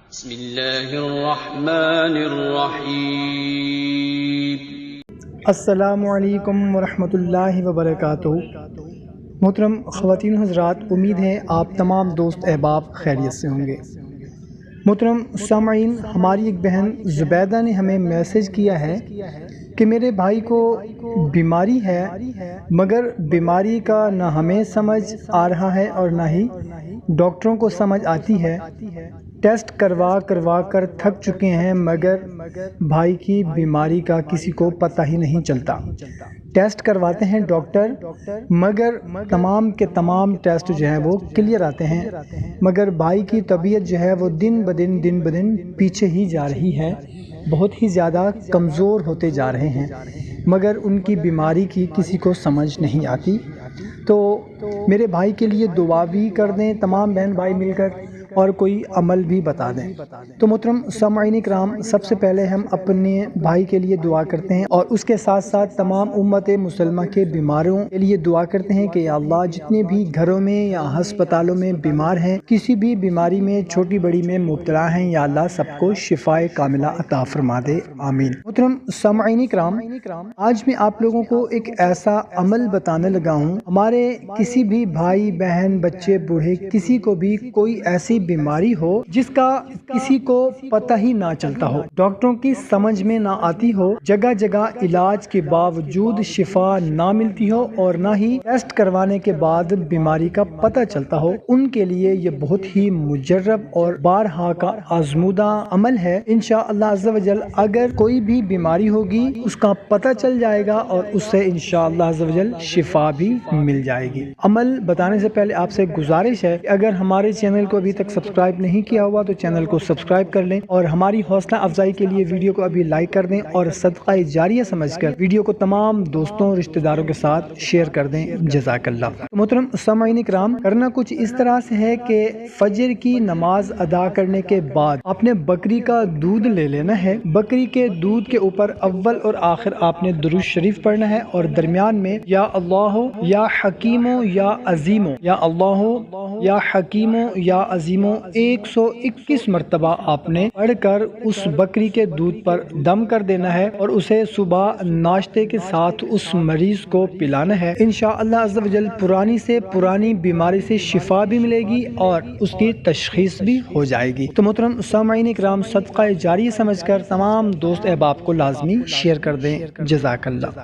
بسم اللہ الرحمن الرحیم۔ السلام علیکم ورحمۃ اللہ وبرکاتہ۔ محترم خواتین و حضرات، امید ہے آپ تمام دوست احباب خیریت سے ہوں گے۔ محترم سامعین، ہماری ایک بہن زبیدہ نے ہمیں میسج کیا ہے کہ میرے بھائی کو بیماری ہے، مگر بیماری کا نہ ہمیں سمجھ آ رہا ہے اور نہ ہی ڈاکٹروں کو سمجھ آتی ہے۔ ٹیسٹ کروا کر تھک چکے ہیں، مگر بھائی کی بیماری کا کسی کو پتہ ہی نہیں چلتا۔ ٹیسٹ کرواتے ہیں ڈاکٹر، مگر تمام کے تمام ٹیسٹ جو ہیں وہ کلیئر آتے ہیں، مگر بھائی کی طبیعت جو ہے وہ دن بدن پیچھے ہی جا رہی ہے، بہت ہی زیادہ کمزور ہوتے جا رہے ہیں، مگر ان کی بیماری کی کسی کو سمجھ نہیں آتی۔ تو میرے بھائی کے لیے دعا بھی کر دیں تمام بہن بھائی مل کر، اور کوئی عمل بھی بتا دیں۔ تو محترم سامعین کرام، سب سے پہلے ہم اپنے بھائی کے لیے دعا کرتے ہیں اور اس کے ساتھ ساتھ تمام امت مسلمہ کے بیماروں کے لیے دعا کرتے ہیں کہ یا اللہ، جتنے بھی گھروں میں یا ہسپتالوں میں بیمار ہیں، کسی بھی بیماری میں چھوٹی بڑی میں مبتلا ہیں، یا اللہ سب کو شفائے کاملہ عطا فرما دے، آمین۔ محترم سامعین کرام، آج میں آپ لوگوں کو ایک ایسا عمل بتانے لگا ہوں، ہمارے کسی بھی بھائی بہن بچے بوڑھے کسی کو بھی کوئی ایسی بیماری ہو جس کا کسی کو پتہ ہی نہ چلتا ہو، ڈاکٹروں کی سمجھ میں نہ آتی ہو، جگہ جگہ علاج کے باوجود شفا نہ ملتی ہو اور نہ ہی ٹیسٹ کروانے کے بعد بیماری کا پتہ چلتا ہو، ان کے لیے یہ بہت ہی مجرب اور بارہا کا آزمودہ عمل ہے۔ انشاءاللہ عز و جل اگر کوئی بھی بیماری ہوگی اس کا پتہ چل جائے گا اور اس سے انشاءاللہ عز و جل شفا بھی مل جائے گی۔ عمل بتانے سے پہلے آپ سے گزارش ہے کہ اگر ہمارے چینل کو ابھی تک سبسکرائب نہیں کیا ہوا تو چینل کو سبسکرائب کر لیں، اور ہماری حوصلہ افزائی کے لیے ویڈیو کو ابھی لائک کر دیں اور صدقہ جاریہ سمجھ کر ویڈیو کو تمام دوستوں رشتہ داروں کے ساتھ شیئر کر دیں، جزاک اللہ۔ محترم سامعین کرام، کرنا کچھ اس طرح سے ہے کہ فجر کی نماز ادا کرنے کے بعد آپ نے بکری کا دودھ لے لینا ہے۔ بکری کے دودھ کے اوپر اول اور آخر آپ نے درود شریف پڑھنا ہے، اور درمیان میں یا اللہ یا حکیمو یا عظیمو، یا اللہ یا حکیمو یا عظیمو 121 مرتبہ آپ نے پڑھ کر اس بکری کے دودھ پر دم کر دینا ہے، اور اسے صبح ناشتے کے ساتھ اس مریض کو پلانا ہے۔ انشاءاللہ عز و جل پرانی سے پرانی بیماری سے شفا بھی ملے گی اور اس کی تشخیص بھی ہو جائے گی۔ تو محترم سامعین کرام، صدقہ جاریہ سمجھ کر تمام دوست احباب کو لازمی شیئر کر دیں، جزاک اللہ۔